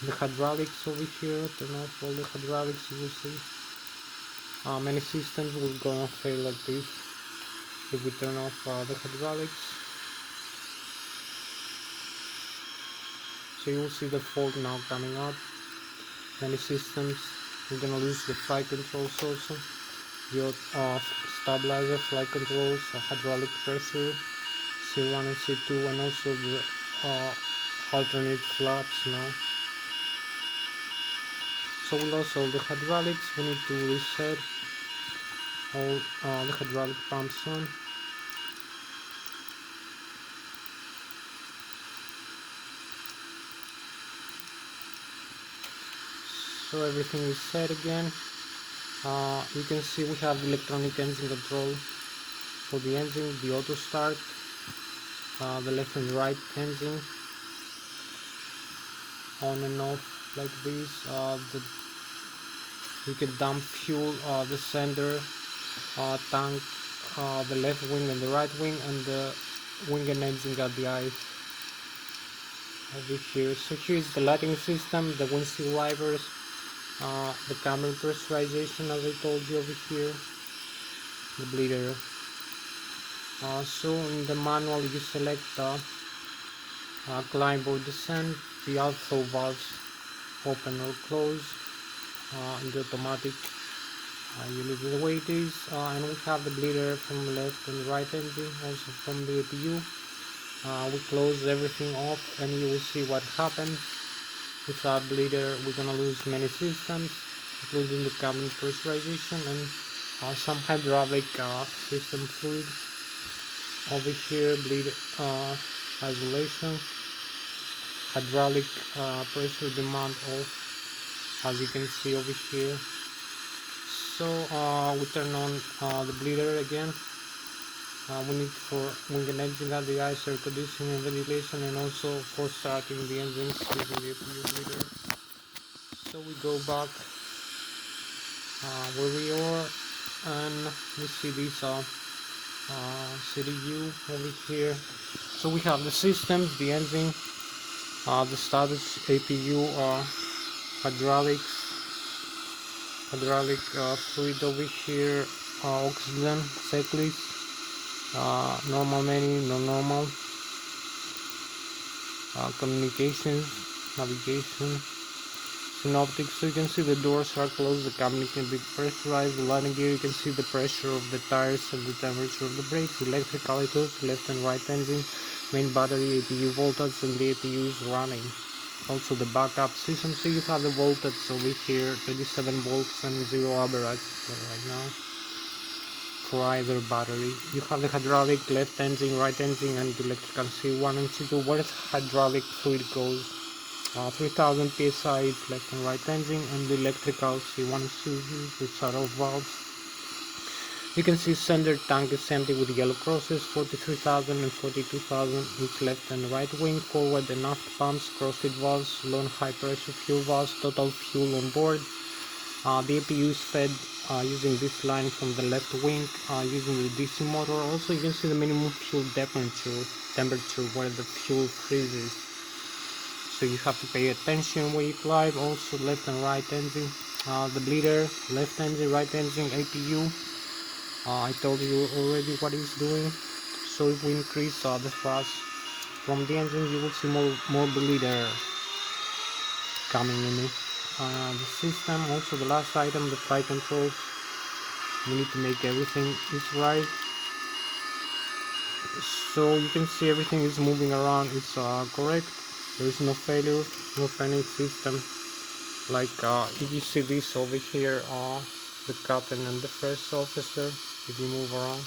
The hydraulics over here, turn off all the hydraulics, you will see. Many systems will gonna fail like this if we turn off the hydraulics. So you will see the fault now coming up. Many systems, we're gonna lose the flight controls also. The stabilizer, flight controls, hydraulic pressure, C1 and C2, and also the alternate flaps now. So we lost all the hydraulics. We need to reset all the hydraulic pumps on. So everything is set again. You can see we have electronic engine control for the engine, the auto start, the left and right engine on and off like this. You can dump fuel, the sender, tank, the left wing and the right wing, and the wing and engine at the eyes over here. So here is the lighting system, the windshield wipers, the cabin pressurization as I told you over here, the bleeder. So in the manual you select climb or descent, the outflow valves open or close, in the automatic you leave it the way it is, and we have the bleeder from left and right engine, also from the APU. We close everything off and you will see what happens. Without bleeder we're gonna lose many systems, including the cabin pressurization and some hydraulic system fluid. Over here bleed isolation. hydraulic pressure demand off, as you can see over here. So we turn on the bleeder again. We need for wing engine at the ice, air conditioning, ventilation, and also for starting the engines using the APU bleeder. So we go back where we are, and we see this CDU over here. So we have the systems, the engine, the status, APU, hydraulic fluid over here, oxygen, checklist, normal menu, non normal, communications, navigation, synoptics. So you can see the doors are closed, the cabin can be pressurized, the landing gear, you can see the pressure of the tires and the temperature of the brakes, electrical exhaust, left and right engine, main battery, APU voltage, and the APU is running. Also the backup system, so you have the voltage over here, 27 volts and 0 average right now for either battery. You have the hydraulic left engine, right engine, and the electrical C1 and C2 where the hydraulic fluid goes. 3000 psi is left and right engine, and the electrical C1 and C2 which are off valves. You can see center tank is empty with yellow crosses, 43,000 and 42,000 each left and right wing, forward and aft pumps, crossfit valves, low and high pressure fuel valves, total fuel on board. The APU is fed using this line from the left wing using the DC motor. Also you can see the minimum fuel temperature where the fuel freezes. So you have to pay attention when you fly. Also left and right engine, the bleeder, left engine, right engine, APU. I told you already what it's doing. So if we increase the thrust from the engine, you will see more bleeder coming in it. The system, also the last item, the flight controls. We need to make everything is right. So you can see everything is moving around. It's correct. There is no failure, no panic system. Like if you see this over here, the captain and the first officer. If you move around,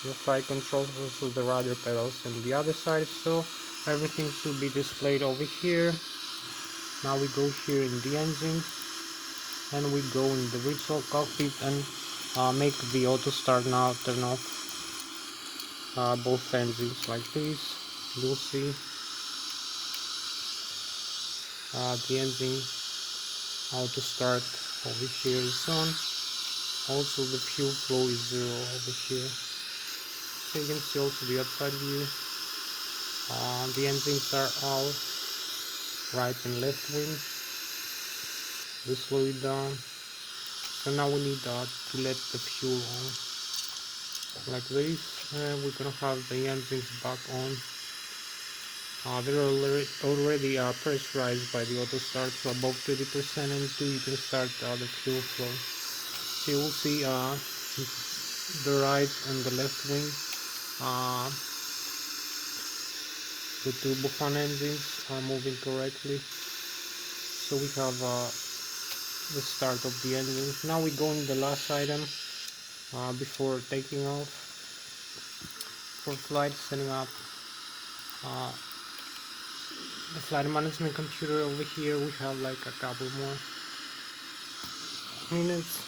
the flight controls, also the rudder pedals and the other side. So everything should be displayed over here. Now we go here in the engine, and we go in the virtual cockpit and make the auto start now, turn off both engines like this. You'll see the engine auto start over here is on. Also the fuel flow is 0 over here. So you can see also the outside view. The engines are all right and left wing. We slow it down. So now we need to let the fuel on like this. We're gonna have the engines back on. They're already pressurized by the auto start, so above 30% and 2 you can start the fuel flow. So you will see the right and the left wing, the turbofan engines are moving correctly. So we have the start of the engines. Now we go in the last item before taking off for flight, setting up the flight management computer. Over here we have like a couple more minutes.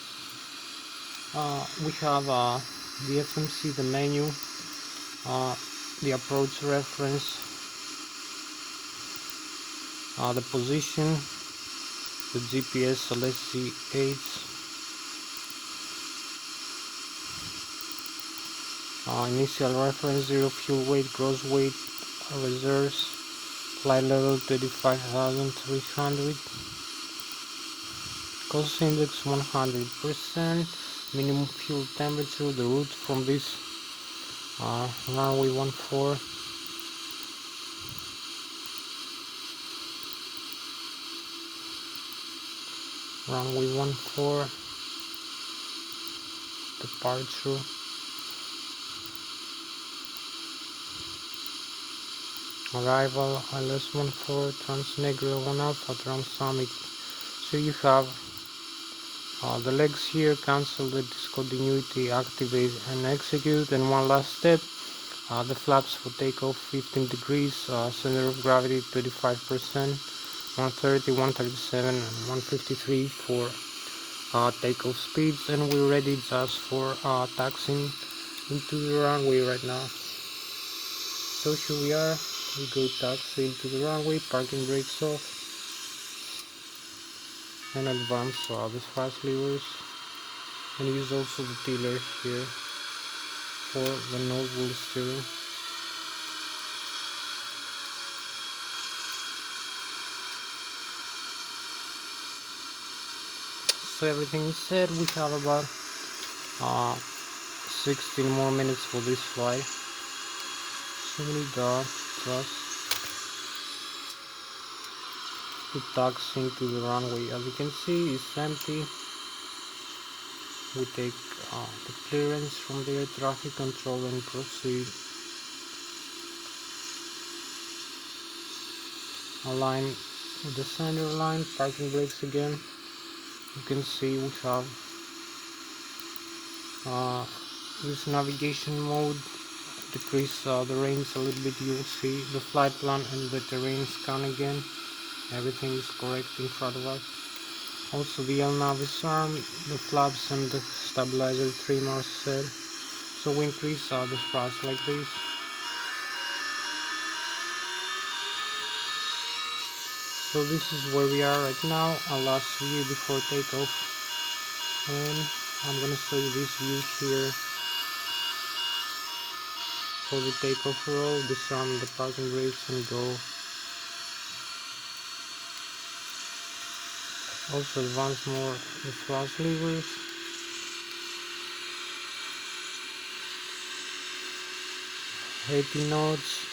We have the FMC, the menu, the approach reference, the position, the GPS, Lszh 8, initial reference, 0 fuel weight, gross weight, reserves, flight level 35,300, cost index 100%, minimum fuel temperature, the route from this runway 14, runway 14, departure, arrival Lszh 14, Transnegro 1 Alpha, Transsummit. So you have the legs here, cancel the discontinuity, activate and execute, and one last step, The flaps for takeoff 15 degrees, center of gravity 35%, 130, 137 and 153 for takeoff speeds, and we're ready just for taxiing into the runway right now. So here we are, we go taxi into the runway, parking brakes off, and advance the thrust levers, and use also the tiller here for the nose wheel steering. So everything is set. We have about 16 more minutes for this flight. So we need thrust to taxi into the runway. As you can see, it's empty. We take the clearance from the air traffic control and proceed. Align with the center line, parking brakes again. You can see we have this navigation mode, decrease the range a little bit. You'll see the flight plan and the terrain scan again. Everything is correct in front of us. Also the Lszh arm, the flaps and the stabilizer trim are set. So we increase the thrust like this. So this is where we are right now, our last view before takeoff. And I'm gonna show you this view here for the takeoff roll. Disarm the parking brakes and go. Also advance more the thrust levers. knots,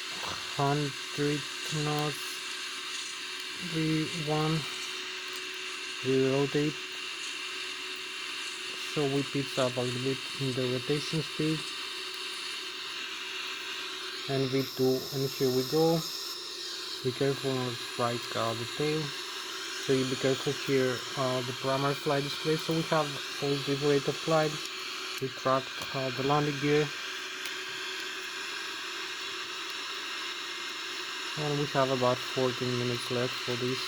100 knots, V1, we rotate, so we pitch up a little bit in the rotation speed, and V2, and here we go. Be careful not to strike the tail, so you be careful here the primary flight display. So we have positive rate of flight, we track the landing gear, and we have about 14 minutes left for this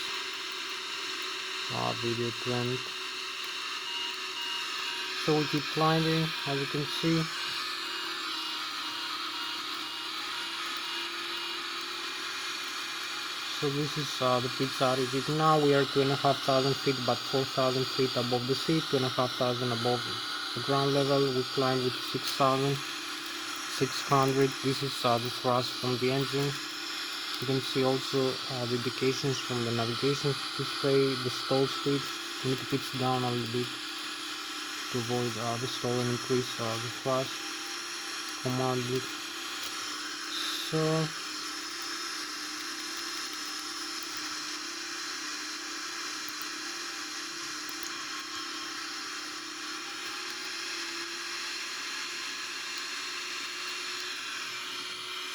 video to end. So we keep climbing, as you can see. So this is the pitch altitude. Now we are 2,500 feet, but 4,000 feet above the sea, 2,500 above the ground level. We climb with 6,600. This is the thrust from the engine. You can see also the indications from the navigation display, the stall speed. You need to pitch down a little bit to avoid the stall and increase the thrust command bit.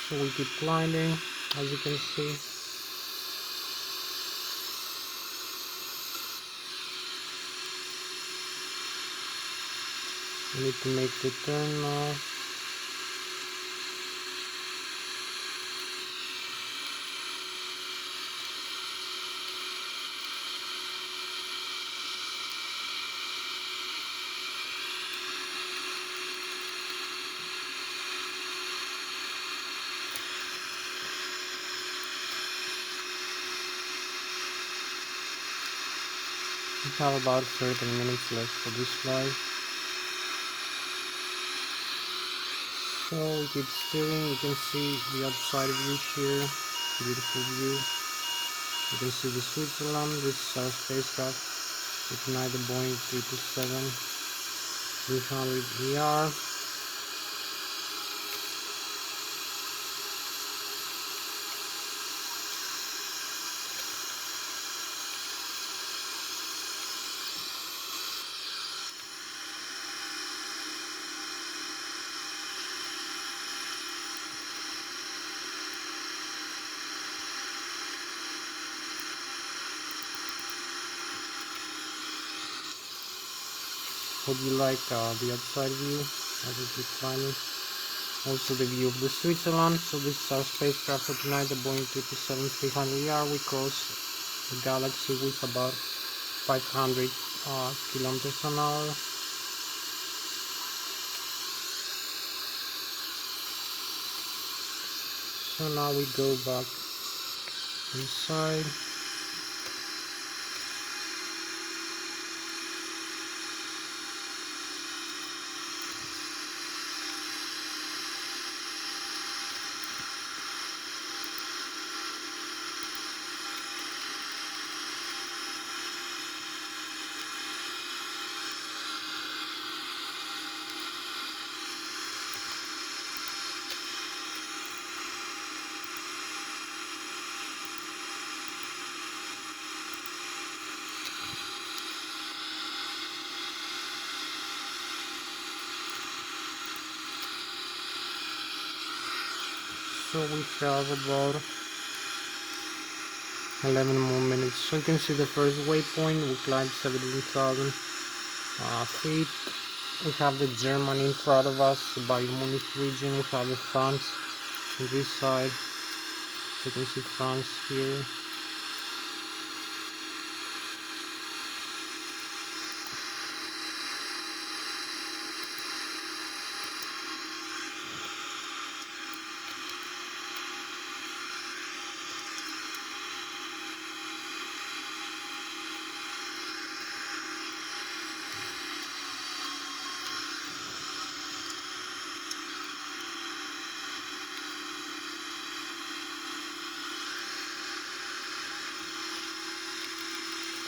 So we keep climbing, as you can see. We need to make the turn now. We have about 13 minutes left for this flight. So we keep steering. You can see the outside view here, beautiful view. You can see the Switzerland. This is our spacecraft. We fly the Boeing 777-300ER. Hope you like the outside view as we keep climbing. Also the view of the Switzerland. So this is our spacecraft for tonight, the Boeing 777-300ER. We cross the galaxy with about 500 kilometers an hour. So now we go back inside. So we have about 11 more minutes. So you can see the first waypoint. We climbed 17,000 feet. We have the Germany in front of us, the Bayern Munich region. We have the France on this side. You can see France here.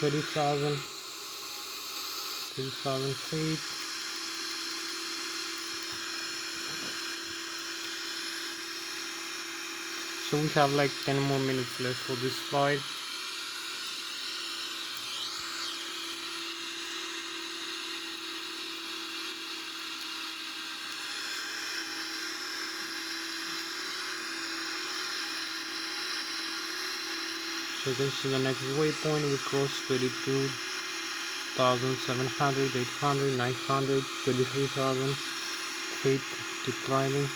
Thirty thousand feet. So we have like 10 more minutes left for this flight. So you can see the next waypoint. We cross 32,700, 800, 900, 33,000 feet. Keep climbing.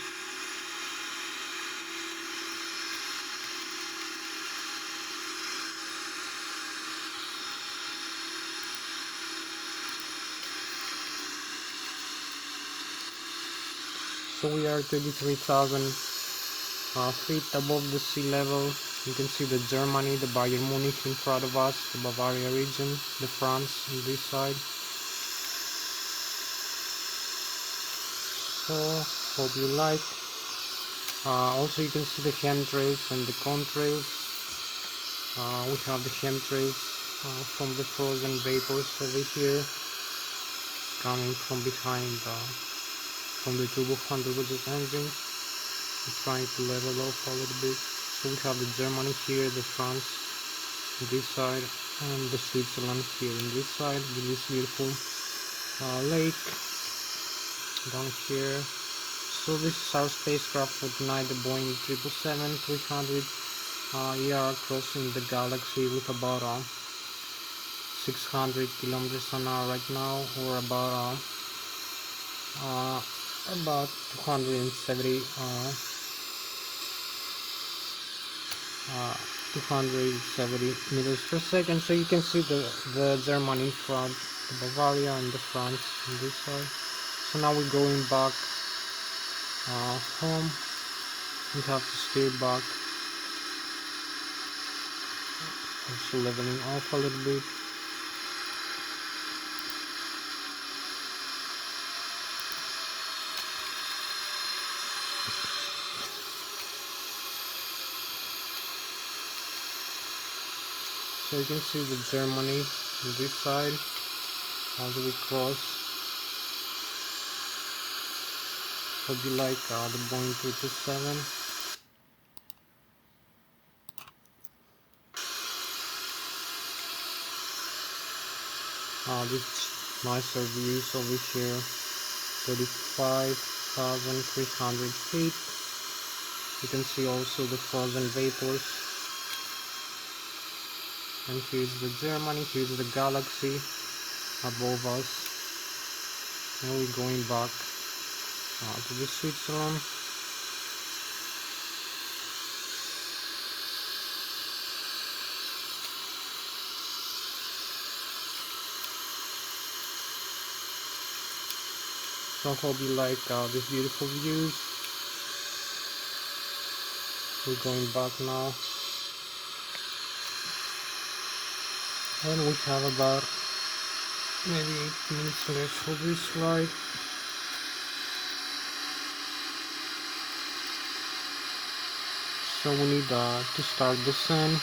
So we are 33,000 feet above the sea level. You can see the Germany, the Bayern Munich in front of us, the Bavaria region, the France on this side. So hope you like. Also you can see the chemtrails and the contrails. We have the chemtrails from the frozen vapors over here, coming from behind from the turbofan engine. I'm trying to level off a little bit. So we have the Germany here, the France on this side, and the Switzerland here on this side with this beautiful lake down here. So this is our spacecraft for tonight, the Boeing 777-300 ER, crossing the galaxy with about 600 kilometers an hour right now, or about 270 270 meters per second. So you can see the Germany in front, the Bavaria and the France on this side. So now we're going back home. We have to steer back, also leveling off a little bit. So you can see the Germany on this side as we cross. Hope you like the Boeing 777. This nicer views over here, 35,300 feet. You can see also the frozen vapors. And here's the Germany, here's the galaxy above us. And we're going back to the Switzerland. So I hope you like these beautiful views. We're going back now, and we have about maybe 8 minutes left for this flight. So we need to start descent.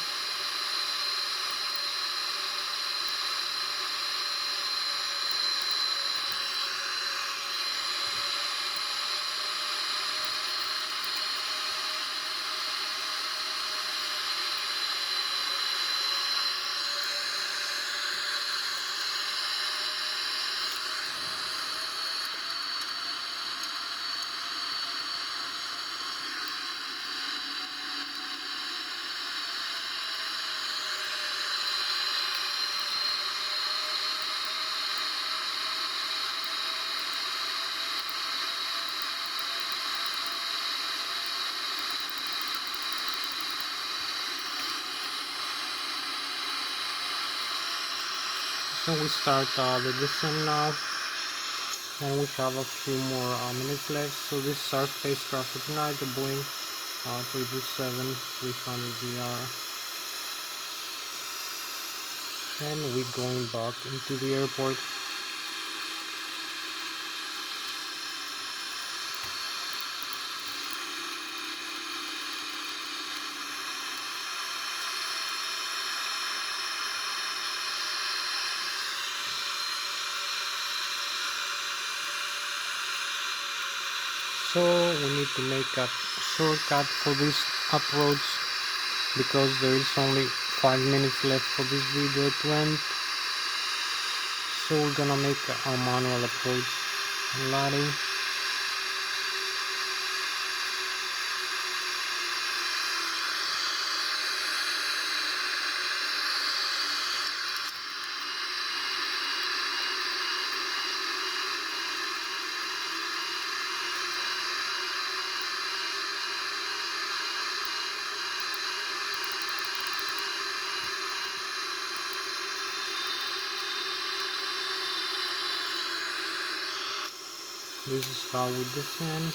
So we start the descent now, and we have a few more minutes left. So this is our spacecraft for tonight, the Boeing 737-300ER, and we're going back into the airport. So we need to make a shortcut for this approach because there is only 5 minutes left for this video to end. So we're gonna make a manual approach and landing. This is how we descend.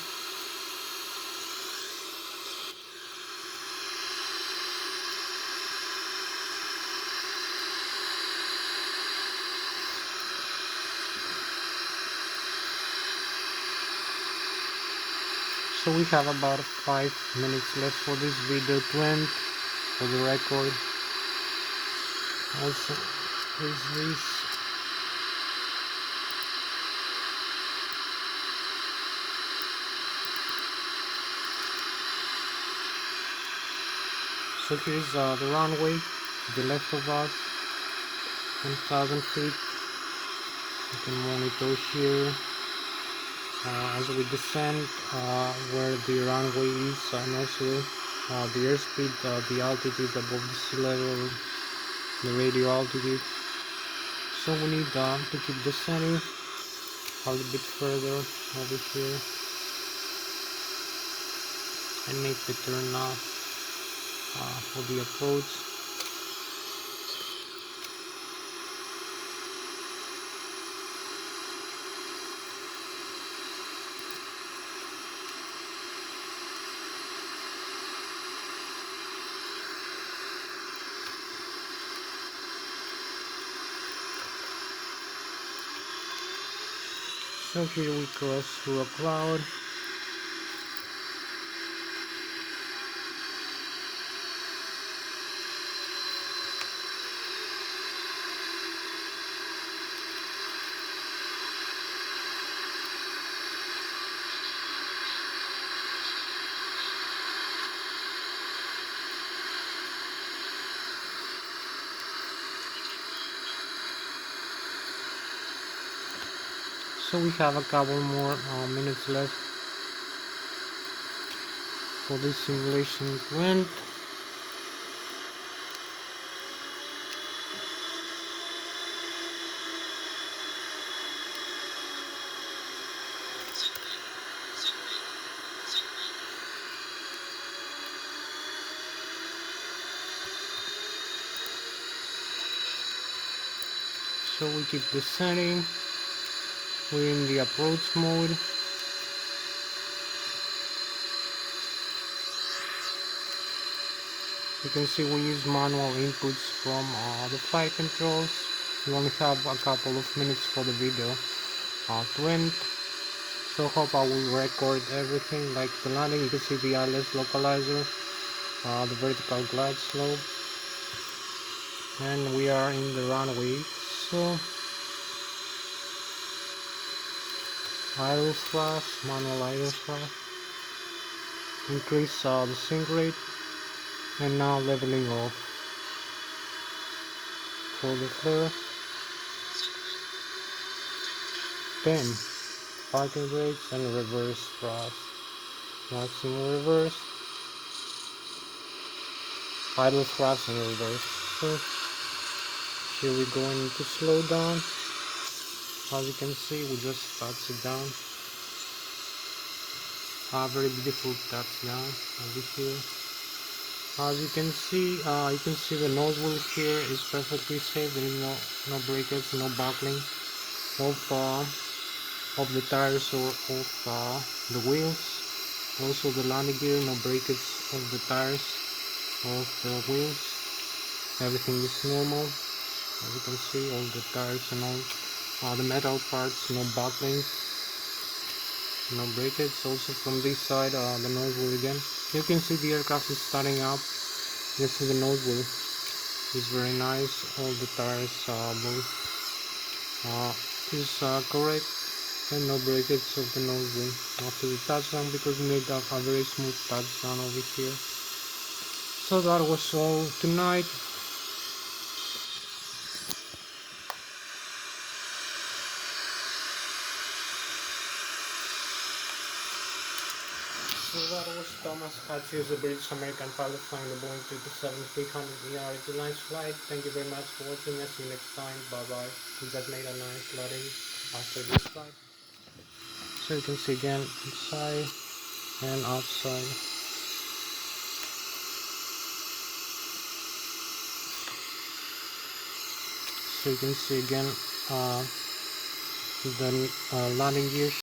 So we have about 5 minutes left for this video to end, for the record. Also, is this. So here's the runway to the left of us, 10,000 feet. You can monitor here as we descend where the runway is, and also the airspeed, the altitude above the sea level, the radio altitude. So we need to keep descending a little bit further over here and make the turn now for the approach. So here we cross through a cloud. So we have a couple more minutes left for this simulation to end. So we keep descending. We're in the approach mode. You can see we use manual inputs from the flight controls. We only have a couple of minutes for the video to end. So hope I will record everything like the landing. You can see the Lszh localizer, the vertical glide slope, and we are in the runway. So idle thrust, manual idle thrust, increase the sink rate, and now leveling off for the flare. 10 parking brakes and reverse thrust, maximum reverse, idle thrust and reverse. So here we going into slow down. As you can see, we just touch it down. Very beautiful touchdown over here. As you can see the nose wheel here is perfectly safe. There is no breakage, no buckling of the tires or of the wheels. Also the landing gear, no breakage of the tires or of the wheels. Everything is normal. As you can see, all the tires and all the metal parts, no buckling, no breakage. Also from this side, the nose wheel again. You can see the aircraft is starting up. This is the nose wheel. It's very nice. All the tires both is correct, and no breakage of the nose wheel after the touchdown, because we made a very smooth touchdown over here. So that was all tonight. So that was Thomas Hatsios, a British American pilot flying the Boeing 777-300ER. It's a nice flight. Thank you very much for watching. I'll see you next time. Bye bye. We just made a nice landing after this flight. So you can see again inside and outside. So you can see again the landing gear